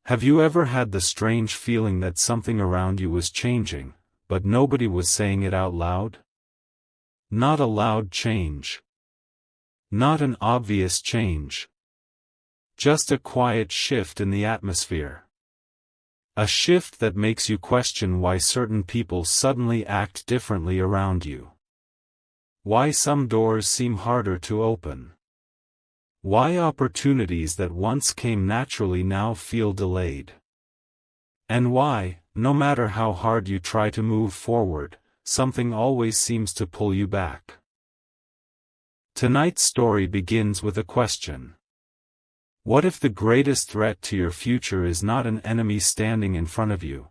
Have you ever had the strange feeling that something around you was changing, but nobody was saying it out loud? Not a loud change. Not an obvious change. Just a quiet shift in the atmosphere. A shift that makes you question why certain people suddenly act differently around you. Why some doors seem harder to open. Why opportunities that once came naturally now feel delayed. And why, no matter how hard you try to move forward, something always seems to pull you back. Tonight's story begins with a question. What if the greatest threat to your future is not an enemy standing in front of you?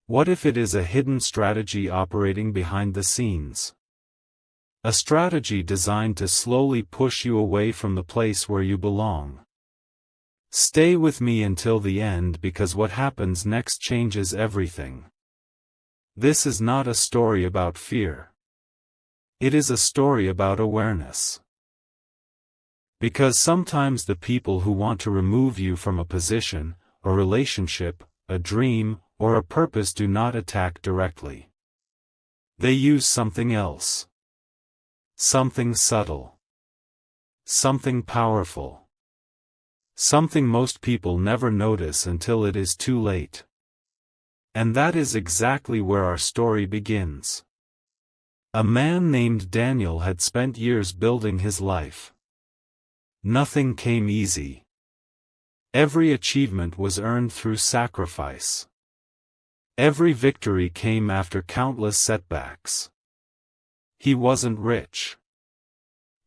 What if it is a hidden strategy operating behind the scenes? A strategy designed to slowly push you away from the place where you belong. Stay with me until the end because what happens next changes everything. This is not a story about fear. It is a story about awareness. Because sometimes the people who want to remove you from a position, a relationship, a dream, or a purpose do not attack directly. They use something else. Something subtle. Something powerful. Something most people never notice until it is too late. And that is exactly where our story begins. A man named Daniel had spent years building his life. Nothing came easy. Every achievement was earned through sacrifice. Every victory came after countless setbacks. He wasn't rich.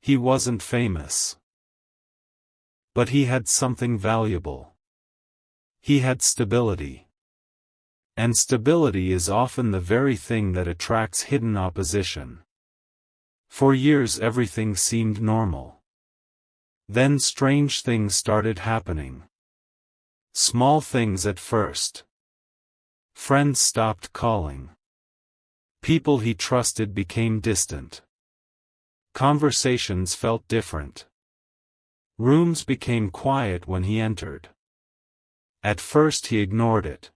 He wasn't famous. But he had something valuable. He had stability. And stability is often the very thing that attracts hidden opposition. For years everything seemed normal. Then strange things started happening. Small things at first. Friends stopped calling. People he trusted became distant. Conversations felt different. Rooms became quiet when he entered. At first he ignored it.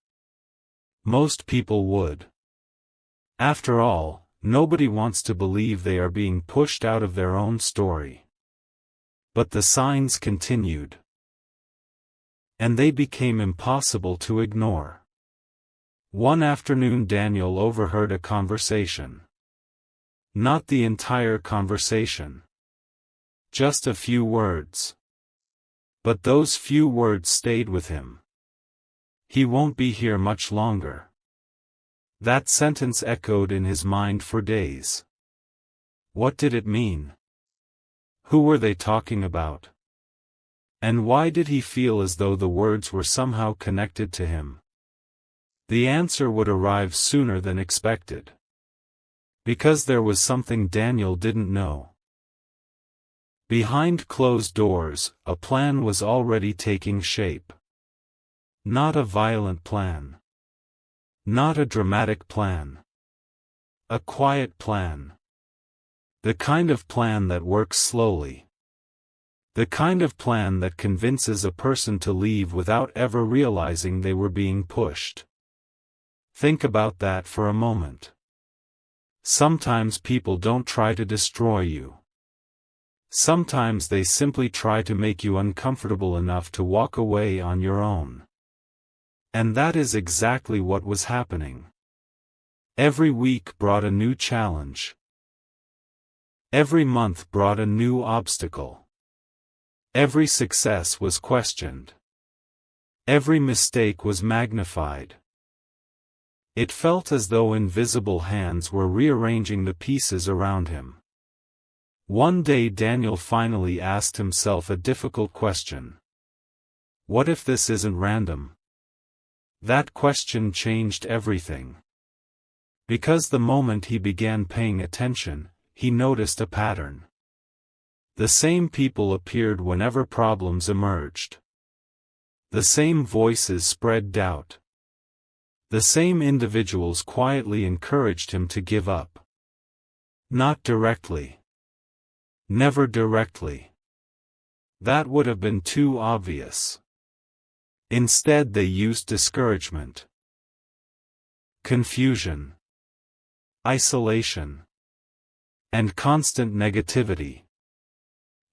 Most people would. After all, nobody wants to believe they are being pushed out of their own story. But the signs continued. And they became impossible to ignore. One afternoon Daniel overheard a conversation. Not the entire conversation. Just a few words. But those few words stayed with him. He won't be here much longer. That sentence echoed in his mind for days. What did it mean? Who were they talking about? And why did he feel as though the words were somehow connected to him? The answer would arrive sooner than expected. Because there was something Daniel didn't know. Behind closed doors, a plan was already taking shape. Not a violent plan. Not a dramatic plan. A quiet plan. The kind of plan that works slowly. The kind of plan that convinces a person to leave without ever realizing they were being pushed. Think about that for a moment. Sometimes people don't try to destroy you. Sometimes they simply try to make you uncomfortable enough to walk away on your own. And that is exactly what was happening. Every week brought a new challenge. Every month brought a new obstacle. Every success was questioned. Every mistake was magnified. It felt as though invisible hands were rearranging the pieces around him. One day Daniel finally asked himself a difficult question. What if this isn't random? That question changed everything. Because the moment he began paying attention, he noticed a pattern. The same people appeared whenever problems emerged. The same voices spread doubt. The same individuals quietly encouraged him to give up. Not directly. Never directly. That would have been too obvious. Instead they used discouragement, confusion, isolation, and constant negativity.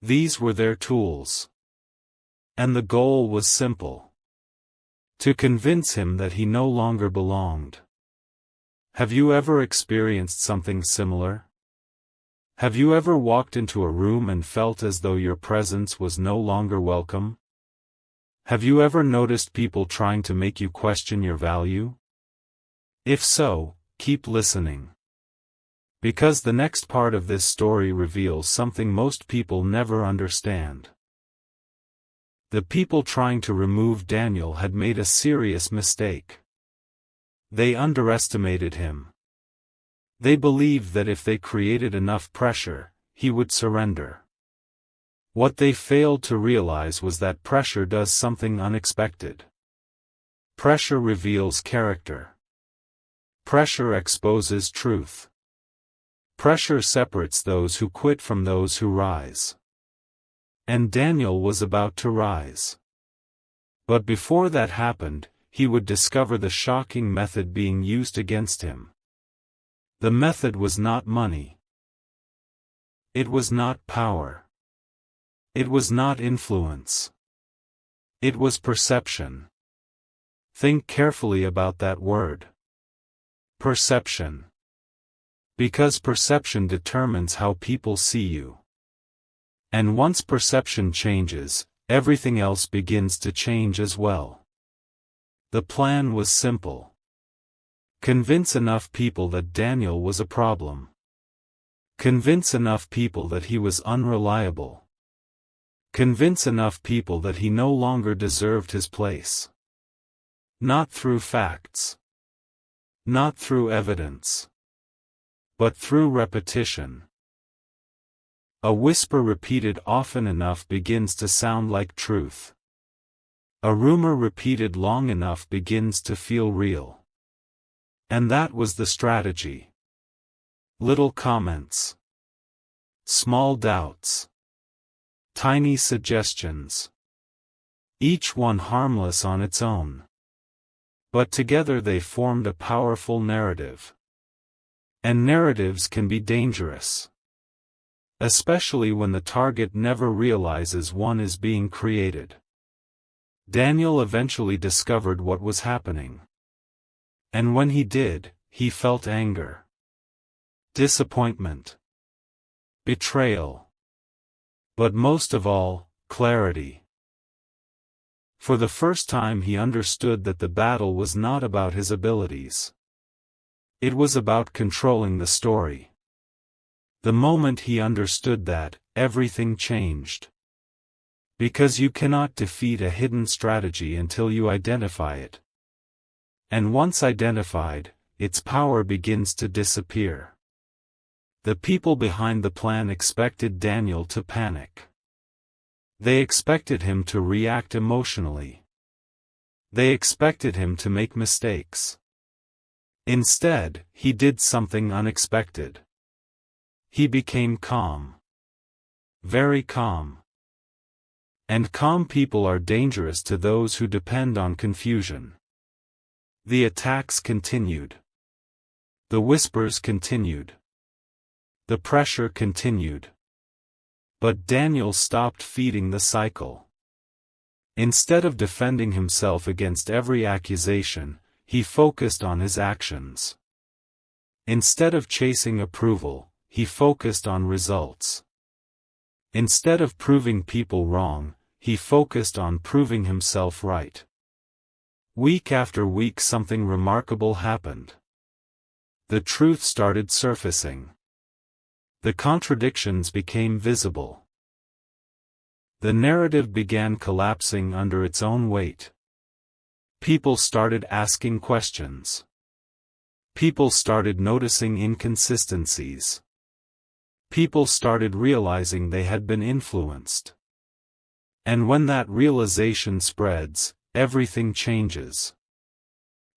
These were their tools. And the goal was simple: to convince him that he no longer belonged. Have you ever experienced something similar? Have you ever walked into a room and felt as though your presence was no longer welcome? Have you ever noticed people trying to make you question your value? If so, keep listening. Because the next part of this story reveals something most people never understand. The people trying to remove Daniel had made a serious mistake. They underestimated him. They believed that if they created enough pressure, he would surrender. What they failed to realize was that pressure does something unexpected. Pressure reveals character. Pressure exposes truth. Pressure separates those who quit from those who rise. And Daniel was about to rise. But before that happened, he would discover the shocking method being used against him. The method was not money. It was not power. It was not influence. It was perception. Think carefully about that word. Perception. Because perception determines how people see you. And once perception changes, everything else begins to change as well. The plan was simple. Convince enough people that Daniel was a problem. Convince enough people that he was unreliable. Convince enough people that he no longer deserved his place. Not through facts. Not through evidence. But through repetition. A whisper repeated often enough begins to sound like truth. A rumor repeated long enough begins to feel real. And that was the strategy. Little comments. Small doubts. Tiny suggestions. Each one harmless on its own. But together they formed a powerful narrative. And narratives can be dangerous. Especially when the target never realizes one is being created. Daniel eventually discovered what was happening. And when he did, he felt anger. Disappointment. Betrayal. But most of all, clarity. For the first time he understood that the battle was not about his abilities. It was about controlling the story. The moment he understood that, everything changed. Because you cannot defeat a hidden strategy until you identify it. And once identified, its power begins to disappear. The people behind the plan expected Daniel to panic. They expected him to react emotionally. They expected him to make mistakes. Instead, he did something unexpected. He became calm. Very calm. And calm people are dangerous to those who depend on confusion. The attacks continued. The whispers continued. The pressure continued. But Daniel stopped feeding the cycle. Instead of defending himself against every accusation, he focused on his actions. Instead of chasing approval, he focused on results. Instead of proving people wrong, he focused on proving himself right. Week after week something remarkable happened. The truth started surfacing. The contradictions became visible. The narrative began collapsing under its own weight. People started asking questions. People started noticing inconsistencies. People started realizing they had been influenced. And when that realization spreads, everything changes.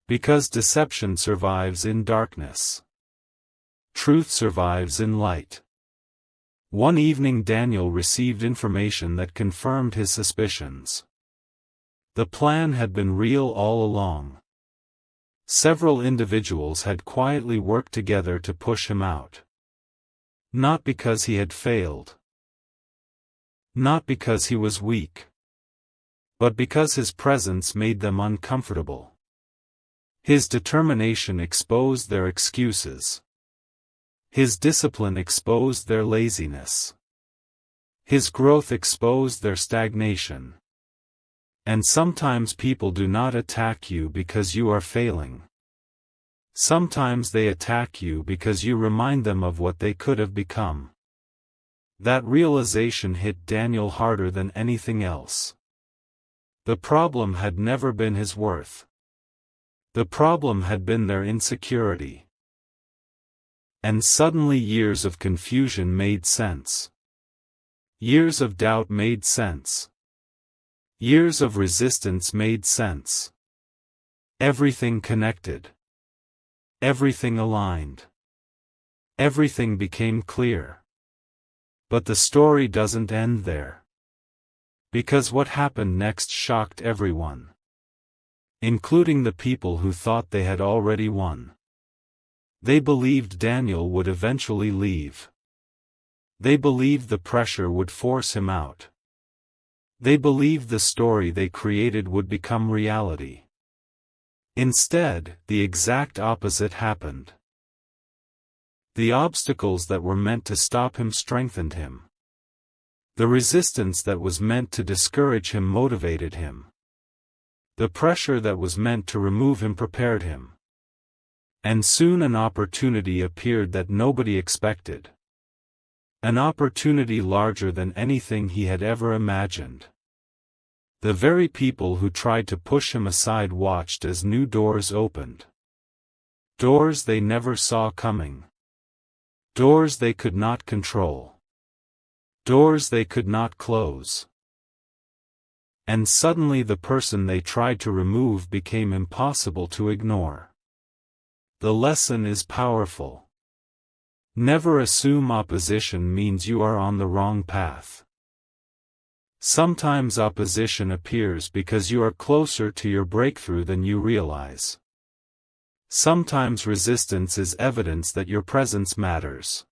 Because deception survives in darkness. Truth survives in light. One evening Daniel received information that confirmed his suspicions. The plan had been real all along. Several individuals had quietly worked together to push him out. Not because he had failed. Not because he was weak. But because his presence made them uncomfortable. His determination exposed their excuses. His discipline exposed their laziness. His growth exposed their stagnation. And sometimes people do not attack you because you are failing. Sometimes they attack you because you remind them of what they could have become. That realization hit Daniel harder than anything else. The problem had never been his worth. The problem had been their insecurity. And suddenly years of confusion made sense. Years of doubt made sense. Years of resistance made sense. Everything connected. Everything aligned. Everything became clear. But the story doesn't end there. Because what happened next shocked everyone. Including the people who thought they had already won. They believed Daniel would eventually leave. They believed the pressure would force him out. They believed the story they created would become reality. Instead, the exact opposite happened. The obstacles that were meant to stop him strengthened him. The resistance that was meant to discourage him motivated him. The pressure that was meant to remove him prepared him. And soon an opportunity appeared that nobody expected. An opportunity larger than anything he had ever imagined. The very people who tried to push him aside watched as new doors opened. Doors they never saw coming. Doors they could not control. Doors they could not close. And suddenly the person they tried to remove became impossible to ignore. The lesson is powerful. Never assume opposition means you are on the wrong path. Sometimes opposition appears because you are closer to your breakthrough than you realize. Sometimes resistance is evidence that your presence matters.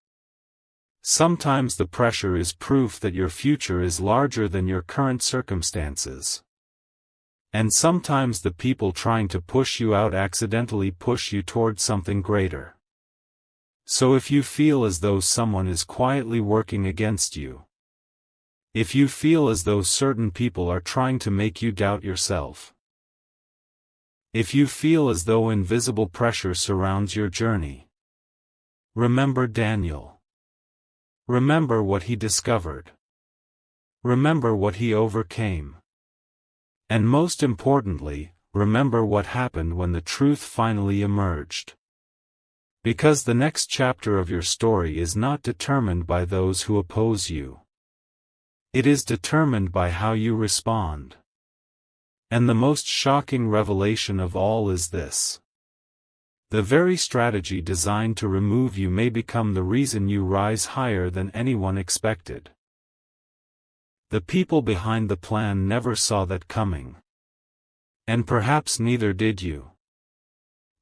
Sometimes the pressure is proof that your future is larger than your current circumstances. And sometimes the people trying to push you out accidentally push you toward something greater. So if you feel as though someone is quietly working against you, if you feel as though certain people are trying to make you doubt yourself, if you feel as though invisible pressure surrounds your journey, remember Daniel. Remember what he discovered. Remember what he overcame. And most importantly, remember what happened when the truth finally emerged. Because the next chapter of your story is not determined by those who oppose you. It is determined by how you respond. And the most shocking revelation of all is this. The very strategy designed to remove you may become the reason you rise higher than anyone expected. The people behind the plan never saw that coming. And perhaps neither did you.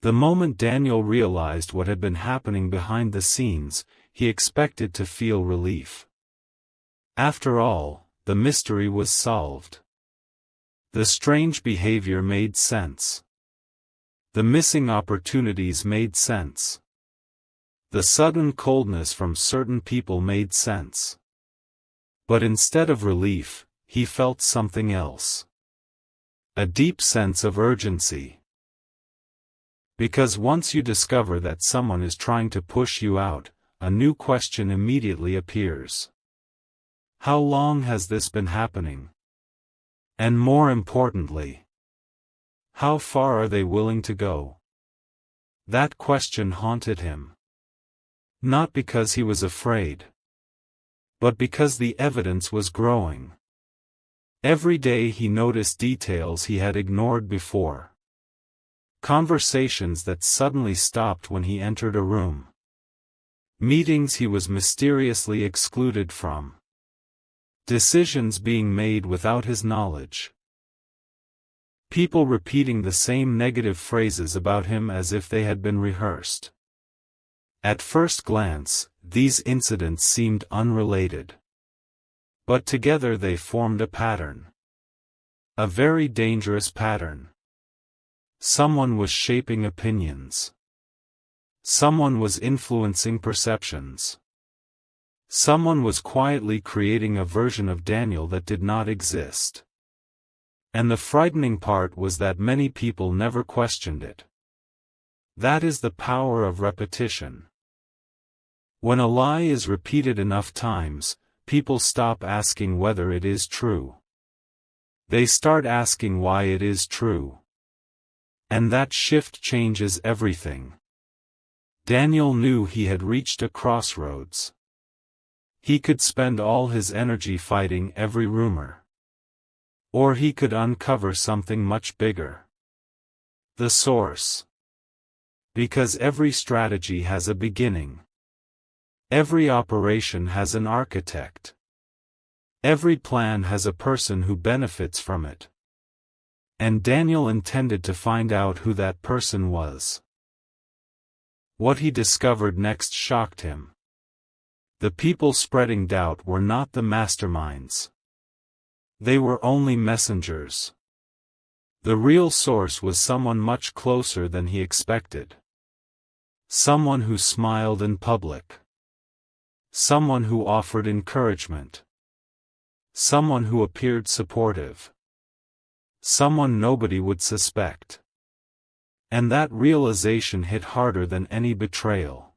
The moment Daniel realized what had been happening behind the scenes, he expected to feel relief. After all, the mystery was solved. The strange behavior made sense. The missing opportunities made sense. The sudden coldness from certain people made sense. But instead of relief, he felt something else. A deep sense of urgency. Because once you discover that someone is trying to push you out, a new question immediately appears. How long has this been happening? And more importantly, how far are they willing to go? That question haunted him. Not because he was afraid, but because the evidence was growing. Every day he noticed details he had ignored before. Conversations that suddenly stopped when he entered a room. Meetings he was mysteriously excluded from. Decisions being made without his knowledge. People repeating the same negative phrases about him as if they had been rehearsed. At first glance, these incidents seemed unrelated. But together they formed a pattern. A very dangerous pattern. Someone was shaping opinions. Someone was influencing perceptions. Someone was quietly creating a version of Daniel that did not exist. And the frightening part was that many people never questioned it. That is the power of repetition. When a lie is repeated enough times, people stop asking whether it is true. They start asking why it is true. And that shift changes everything. Daniel knew he had reached a crossroads. He could spend all his energy fighting every rumor. Or he could uncover something much bigger. The source. Because every strategy has a beginning. Every operation has an architect. Every plan has a person who benefits from it. And Daniel intended to find out who that person was. What he discovered next shocked him. The people spreading doubt were not the masterminds. They were only messengers. The real source was someone much closer than he expected. Someone who smiled in public. Someone who offered encouragement. Someone who appeared supportive. Someone nobody would suspect. And that realization hit harder than any betrayal.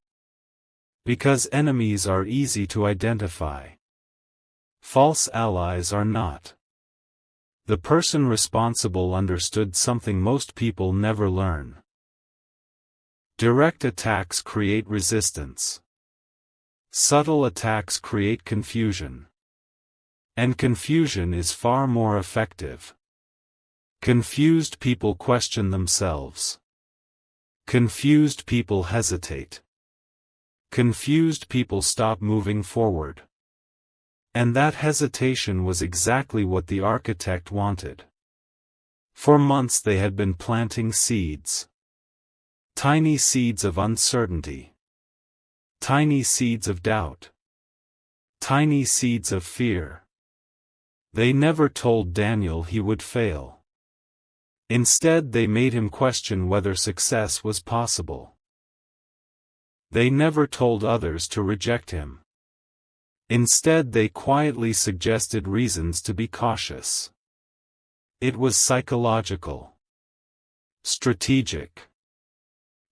Because enemies are easy to identify. False allies are not. The person responsible understood something most people never learn. Direct attacks create resistance. Subtle attacks create confusion. And confusion is far more effective. Confused people question themselves. Confused people hesitate. Confused people stop moving forward. And that hesitation was exactly what the architect wanted. For months they had been planting seeds. Tiny seeds of uncertainty. Tiny seeds of doubt. Tiny seeds of fear. They never told Daniel he would fail. Instead they made him question whether success was possible. They never told others to reject him. Instead they quietly suggested reasons to be cautious. It was psychological. Strategic.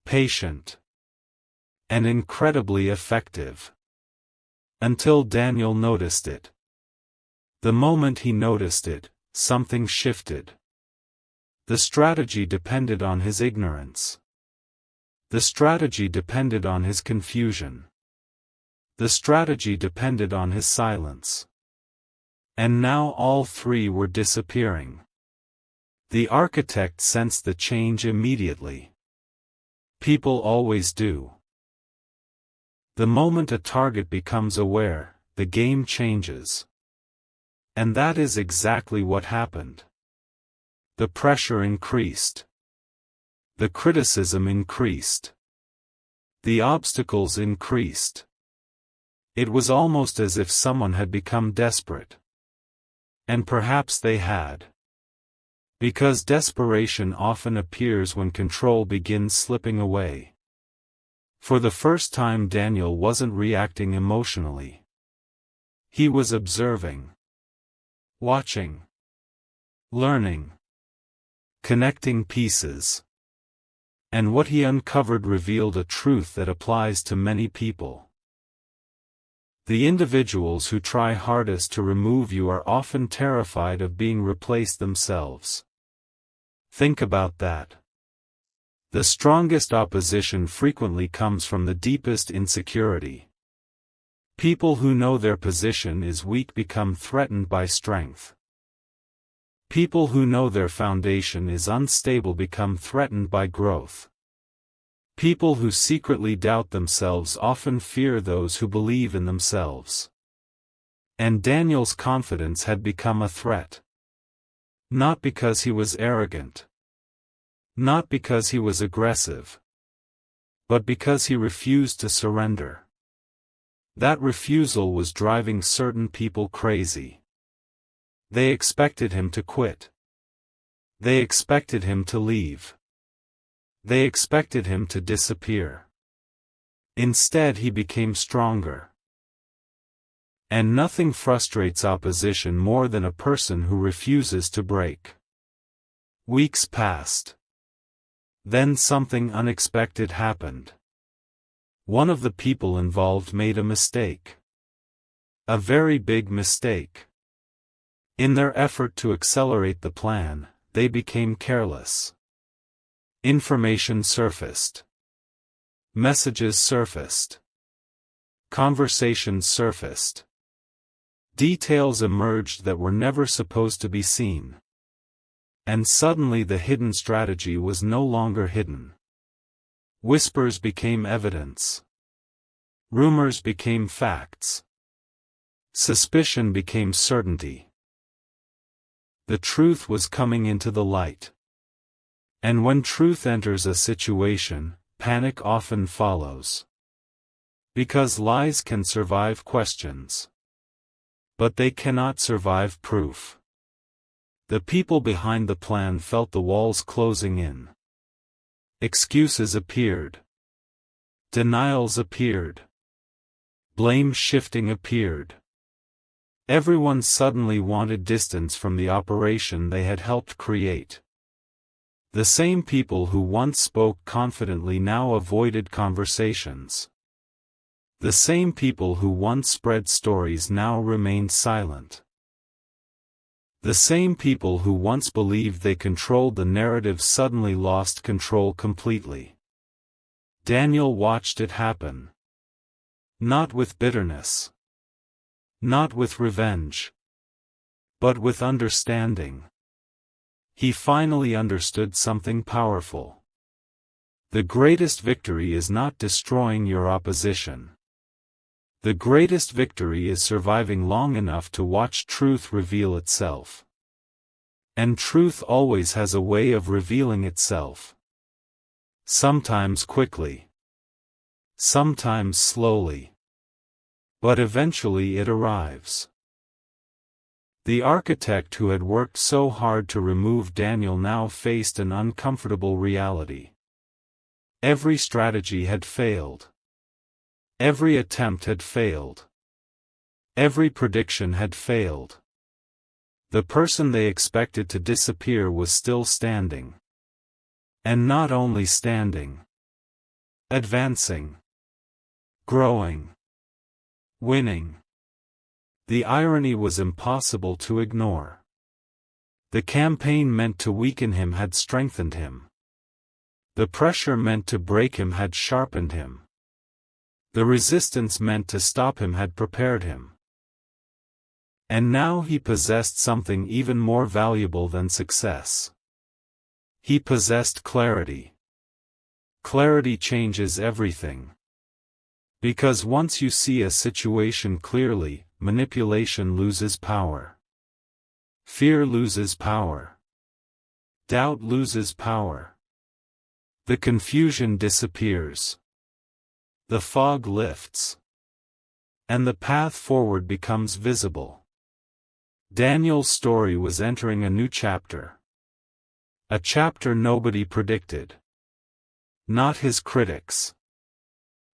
Patient. And incredibly effective. Until Daniel noticed it. The moment he noticed it, something shifted. The strategy depended on his ignorance. The strategy depended on his confusion. The strategy depended on his silence. And now all three were disappearing. The architect sensed the change immediately. People always do. The moment a target becomes aware, the game changes. And that is exactly what happened. The pressure increased. The criticism increased. The obstacles increased. It was almost as if someone had become desperate. And perhaps they had. Because desperation often appears when control begins slipping away. For the first time Daniel wasn't reacting emotionally. He was observing. Watching. Learning. Connecting pieces. And what he uncovered revealed a truth that applies to many people. The individuals who try hardest to remove you are often terrified of being replaced themselves. Think about that. The strongest opposition frequently comes from the deepest insecurity. People who know their position is weak become threatened by strength. People who know their foundation is unstable become threatened by growth. People who secretly doubt themselves often fear those who believe in themselves. And Daniel's confidence had become a threat. Not because he was arrogant. Not because he was aggressive. But because he refused to surrender. That refusal was driving certain people crazy. They expected him to quit. They expected him to leave. They expected him to disappear. Instead, he became stronger. And nothing frustrates opposition more than a person who refuses to break. Weeks passed. Then something unexpected happened. One of the people involved made a mistake. A very big mistake. In their effort to accelerate the plan, they became careless. Information surfaced. Messages surfaced. Conversations surfaced. Details emerged that were never supposed to be seen. And suddenly the hidden strategy was no longer hidden. Whispers became evidence. Rumors became facts. Suspicion became certainty. The truth was coming into the light. And when truth enters a situation, panic often follows. Because lies can survive questions. But they cannot survive proof. The people behind the plan felt the walls closing in. Excuses appeared. Denials appeared. Blame shifting appeared. Everyone suddenly wanted distance from the operation they had helped create. The same people who once spoke confidently now avoided conversations. The same people who once spread stories now remained silent. The same people who once believed they controlled the narrative suddenly lost control completely. Daniel watched it happen. Not with bitterness. Not with revenge. But with understanding. He finally understood something powerful. The greatest victory is not destroying your opposition. The greatest victory is surviving long enough to watch truth reveal itself. And truth always has a way of revealing itself. Sometimes quickly. Sometimes slowly. But eventually it arrives. The architect who had worked so hard to remove Daniel now faced an uncomfortable reality. Every strategy had failed. Every attempt had failed. Every prediction had failed. The person they expected to disappear was still standing. And not only standing. Advancing. Growing. Winning. The irony was impossible to ignore. The campaign meant to weaken him had strengthened him. The pressure meant to break him had sharpened him. The resistance meant to stop him had prepared him. And now he possessed something even more valuable than success. He possessed clarity. Clarity changes everything. Because once you see a situation clearly, manipulation loses power. Fear loses power. Doubt loses power. The confusion disappears. The fog lifts. And the path forward becomes visible. Daniel's story was entering a new chapter. A chapter nobody predicted. Not his critics.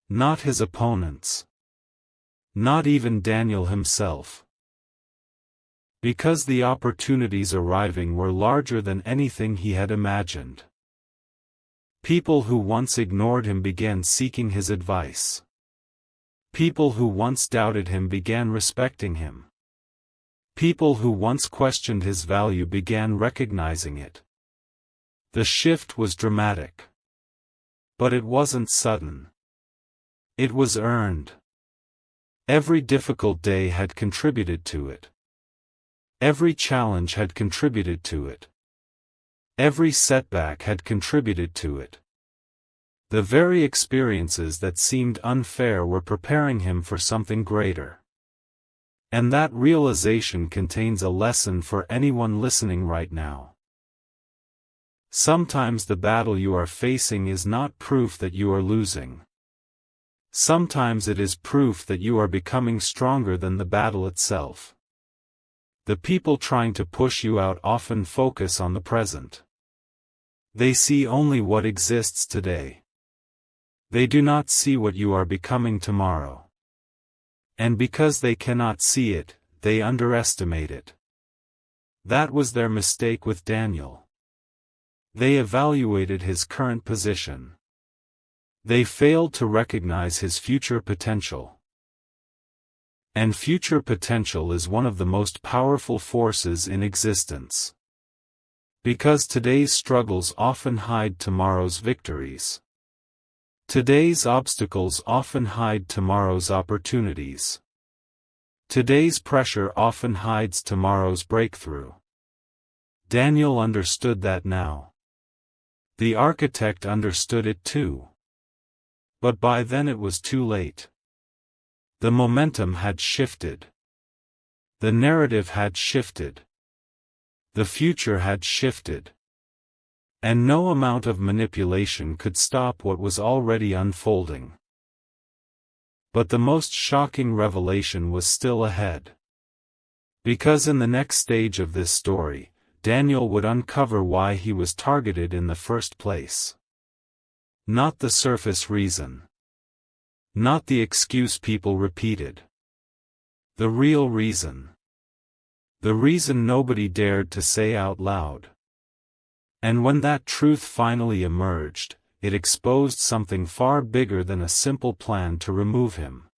Not his opponents. Not even Daniel himself. Because the opportunities arriving were larger than anything he had imagined. People who once ignored him began seeking his advice. People who once doubted him began respecting him. People who once questioned his value began recognizing it. The shift was dramatic. But it wasn't sudden. It was earned. Every difficult day had contributed to it. Every challenge had contributed to it. Every setback had contributed to it. The very experiences that seemed unfair were preparing him for something greater. And that realization contains a lesson for anyone listening right now. Sometimes the battle you are facing is not proof that you are losing. Sometimes it is proof that you are becoming stronger than the battle itself. The people trying to push you out often focus on the present. They see only what exists today. They do not see what you are becoming tomorrow. And because they cannot see it, they underestimate it. That was their mistake with Daniel. They evaluated his current position. They failed to recognize his future potential. And future potential is one of the most powerful forces in existence. Because today's struggles often hide tomorrow's victories. Today's obstacles often hide tomorrow's opportunities. Today's pressure often hides tomorrow's breakthrough. Daniel understood that now. The architect understood it too. But by then it was too late. The momentum had shifted. The narrative had shifted. The future had shifted. And no amount of manipulation could stop what was already unfolding. But the most shocking revelation was still ahead. Because in the next stage of this story, Daniel would uncover why he was targeted in the first place. Not the surface reason. Not the excuse people repeated. The real reason. The reason nobody dared to say out loud. And when that truth finally emerged, it exposed something far bigger than a simple plan to remove him.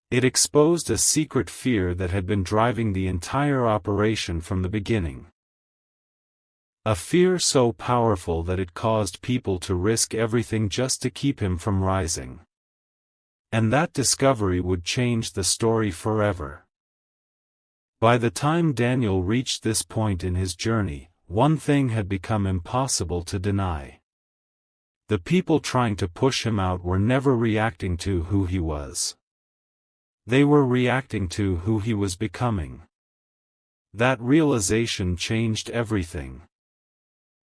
It exposed a secret fear that had been driving the entire operation from the beginning. A fear so powerful that it caused people to risk everything just to keep him from rising. And that discovery would change the story forever. By the time Daniel reached this point in his journey, one thing had become impossible to deny. The people trying to push him out were never reacting to who he was. They were reacting to who he was becoming. That realization changed everything.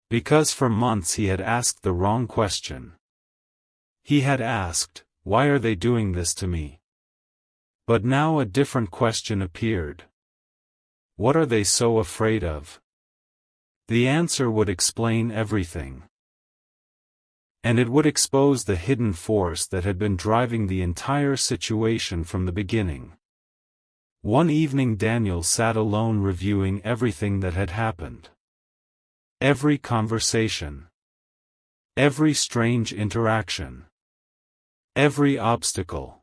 Because for months he had asked the wrong question. He had asked, "Why are they doing this to me?" But now a different question appeared. What are they so afraid of? The answer would explain everything. And it would expose the hidden force that had been driving the entire situation from the beginning. One evening Daniel sat alone reviewing everything that had happened. Every conversation. Every strange interaction. Every obstacle.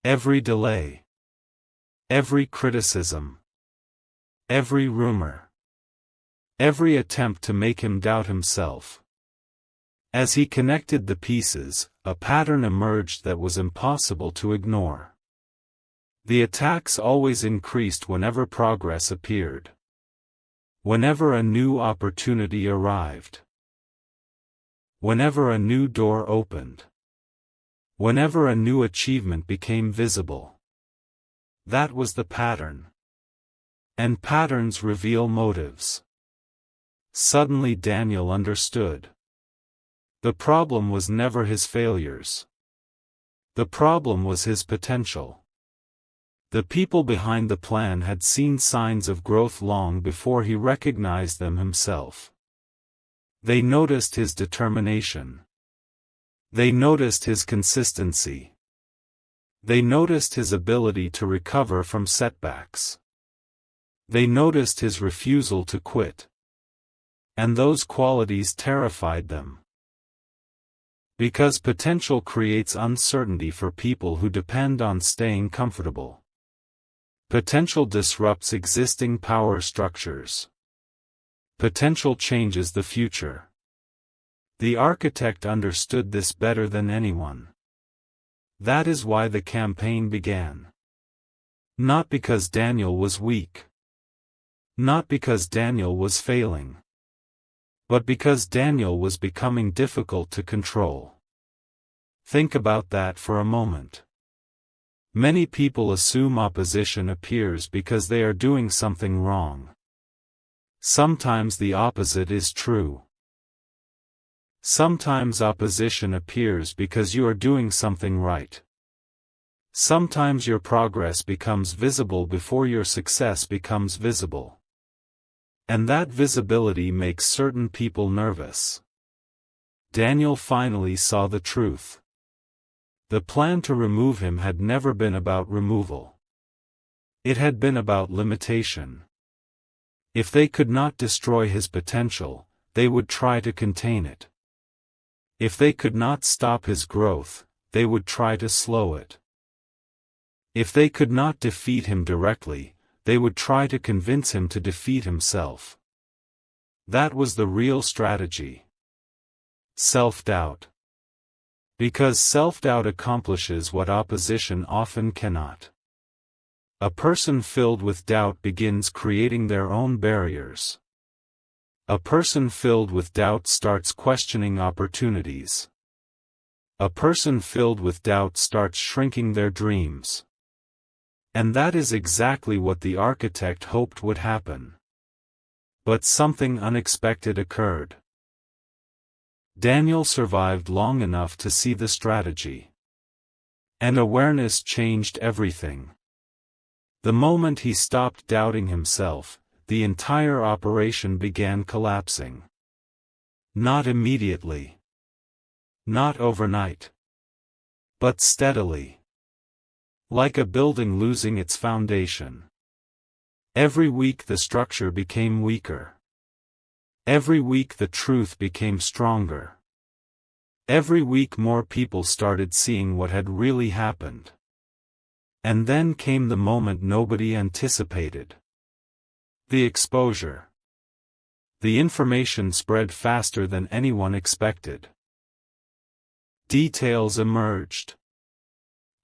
Every delay. Every criticism. Every rumor. Every attempt to make him doubt himself. As he connected the pieces, a pattern emerged that was impossible to ignore. The attacks always increased whenever progress appeared. Whenever a new opportunity arrived. Whenever a new door opened. Whenever a new achievement became visible. That was the pattern. And patterns reveal motives. Suddenly Daniel understood. The problem was never his failures. The problem was his potential. The people behind the plan had seen signs of growth long before he recognized them himself. They noticed his determination. They noticed his consistency. They noticed his ability to recover from setbacks. They noticed his refusal to quit. And those qualities terrified them. Because potential creates uncertainty for people who depend on staying comfortable. Potential disrupts existing power structures. Potential changes the future. The architect understood this better than anyone. That is why the campaign began. Not because Daniel was weak. Not because Daniel was failing. But because Daniel was becoming difficult to control. Think about that for a moment. Many people assume opposition appears because they are doing something wrong. Sometimes the opposite is true. Sometimes opposition appears because you are doing something right. Sometimes your progress becomes visible before your success becomes visible. And that visibility makes certain people nervous. Daniel finally saw the truth. The plan to remove him had never been about removal. It had been about limitation. If they could not destroy his potential, they would try to contain it. If they could not stop his growth, they would try to slow it. If they could not defeat him directly, they would try to convince him to defeat himself. That was the real strategy. Self-doubt. Because self-doubt accomplishes what opposition often cannot. A person filled with doubt begins creating their own barriers. A person filled with doubt starts questioning opportunities. A person filled with doubt starts shrinking their dreams. And that is exactly what the architect hoped would happen. But something unexpected occurred. Daniel survived long enough to see the strategy. And awareness changed everything. The moment he stopped doubting himself, the entire operation began collapsing. Not immediately. Not overnight. But steadily. Like a building losing its foundation. Every week the structure became weaker. Every week the truth became stronger. Every week more people started seeing what had really happened. And then came the moment nobody anticipated. The exposure. The information spread faster than anyone expected. Details emerged.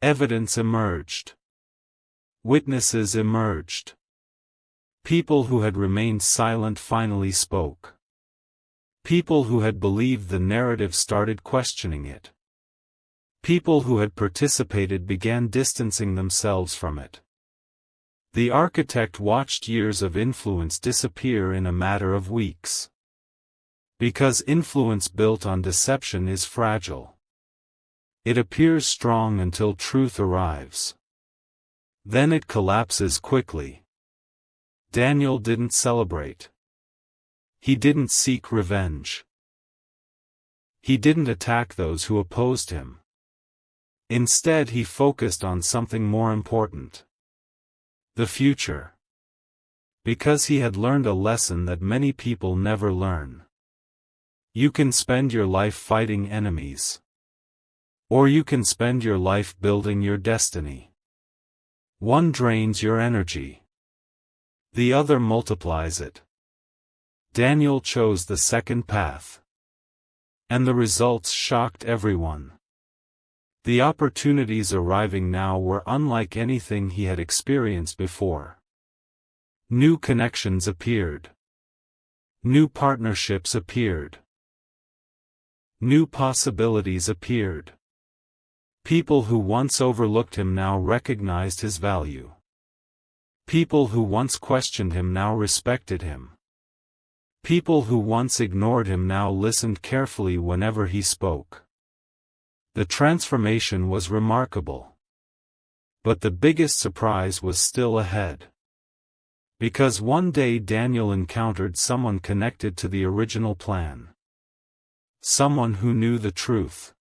Evidence emerged. Witnesses emerged. People who had remained silent finally spoke. People who had believed the narrative started questioning it. People who had participated began distancing themselves from it. The architect watched years of influence disappear in a matter of weeks. Because influence built on deception is fragile. It appears strong until truth arrives. Then it collapses quickly. Daniel didn't celebrate. He didn't seek revenge. He didn't attack those who opposed him. Instead he focused on something more important. The future. Because he had learned a lesson that many people never learn. You can spend your life fighting enemies. Or you can spend your life building your destiny. One drains your energy. The other multiplies it. Daniel chose the second path. And the results shocked everyone. The opportunities arriving now were unlike anything he had experienced before. New connections appeared. New partnerships appeared. New possibilities appeared. People who once overlooked him now recognized his value. People who once questioned him now respected him. People who once ignored him now listened carefully whenever he spoke. The transformation was remarkable. But the biggest surprise was still ahead. Because one day Daniel encountered someone connected to the original plan. Someone who knew the truth.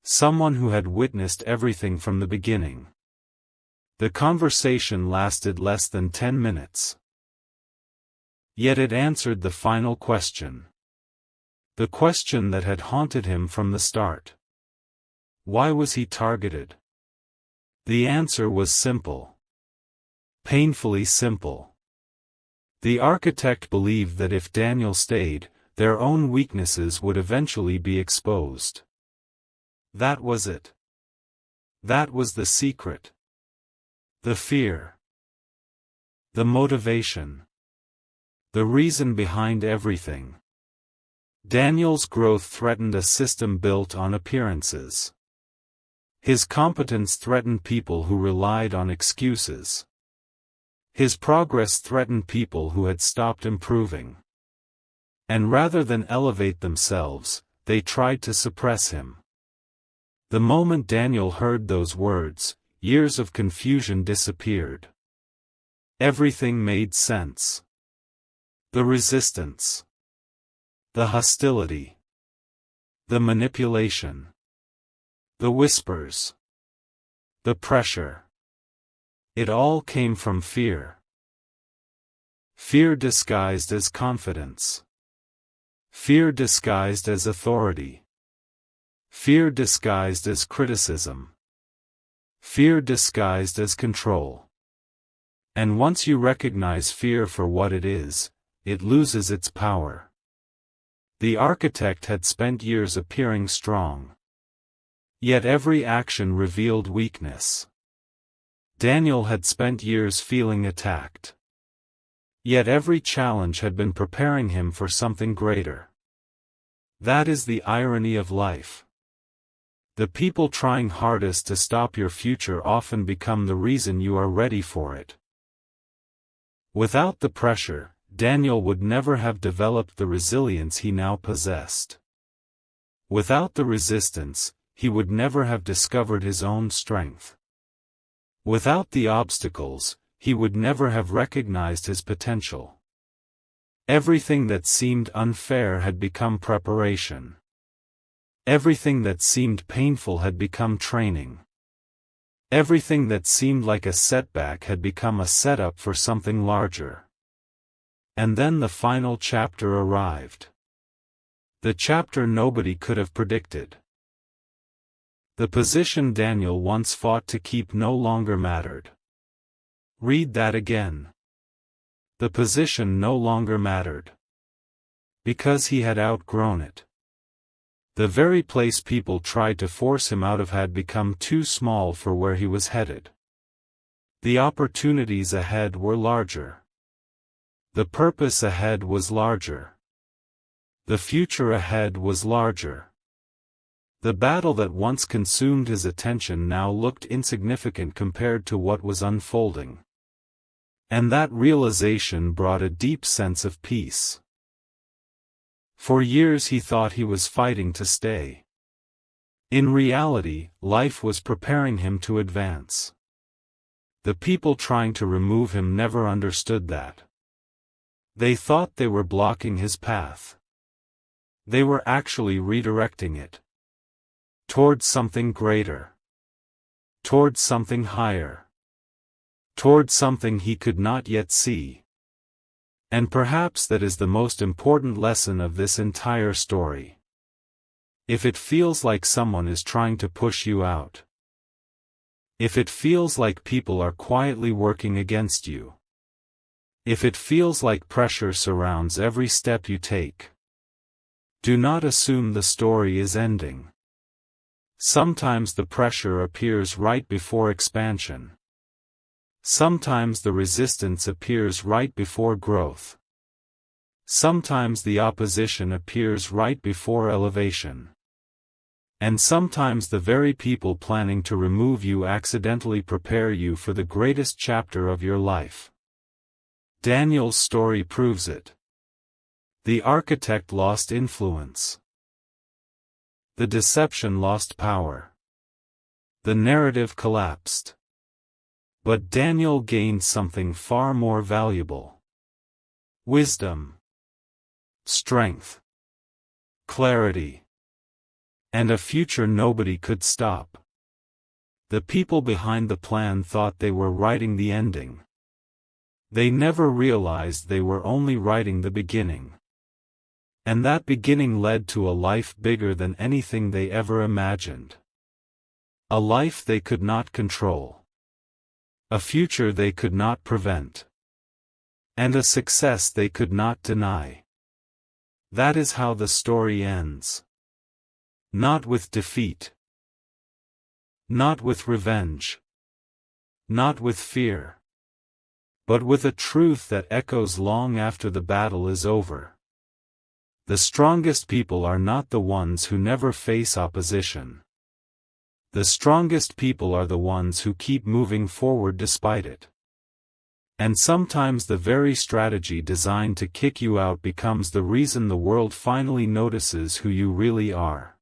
Someone who had witnessed everything from the beginning. The conversation lasted less than 10 minutes. Yet it answered the final question. The question that had haunted him from the start. Why was he targeted? The answer was simple. Painfully simple. The architect believed that if Daniel stayed, their own weaknesses would eventually be exposed. That was it. That was the secret. The fear. The motivation. The reason behind everything. Daniel's growth threatened a system built on appearances. His competence threatened people who relied on excuses. His progress threatened people who had stopped improving. And rather than elevate themselves, they tried to suppress him. The moment Daniel heard those words, years of confusion disappeared. Everything made sense. The resistance. The hostility. The manipulation. The whispers. The pressure. It all came from fear. Fear disguised as confidence. Fear disguised as authority. Fear disguised as criticism. Fear disguised as control. And once you recognize fear for what it is, it loses its power. The architect had spent years appearing strong. Yet every action revealed weakness. Daniel had spent years feeling attacked. Yet every challenge had been preparing him for something greater. That is the irony of life. The people trying hardest to stop your future often become the reason you are ready for it. Without the pressure, Daniel would never have developed the resilience he now possessed. Without the resistance, he would never have discovered his own strength. Without the obstacles, he would never have recognized his potential. Everything that seemed unfair had become preparation. Everything that seemed painful had become training. Everything that seemed like a setback had become a setup for something larger. And then the final chapter arrived. The chapter nobody could have predicted. The position Daniel once fought to keep no longer mattered. Read that again. The position no longer mattered. Because he had outgrown it. The very place people tried to force him out of had become too small for where he was headed. The opportunities ahead were larger. The purpose ahead was larger. The future ahead was larger. The battle that once consumed his attention now looked insignificant compared to what was unfolding. And that realization brought a deep sense of peace. For years he thought he was fighting to stay. In reality, life was preparing him to advance. The people trying to remove him never understood that. They thought they were blocking his path. They were actually redirecting it. Towards something greater. Towards something higher. Towards something he could not yet see. And perhaps that is the most important lesson of this entire story. If it feels like someone is trying to push you out. If it feels like people are quietly working against you. If it feels like pressure surrounds every step you take. Do not assume the story is ending. Sometimes the pressure appears right before expansion. Sometimes the resistance appears right before growth. Sometimes the opposition appears right before elevation. And sometimes the very people planning to remove you accidentally prepare you for the greatest chapter of your life. Daniel's story proves it. The architect lost influence. The deception lost power. The narrative collapsed. But Daniel gained something far more valuable. Wisdom. Strength. Clarity. And a future nobody could stop. The people behind the plan thought they were writing the ending. They never realized they were only writing the beginning. And that beginning led to a life bigger than anything they ever imagined. A life they could not control. A future they could not prevent. And a success they could not deny. That is how the story ends. Not with defeat. Not with revenge. Not with fear. But with a truth that echoes long after the battle is over. The strongest people are not the ones who never face opposition. The strongest people are the ones who keep moving forward despite it. And sometimes the very strategy designed to kick you out becomes the reason the world finally notices who you really are.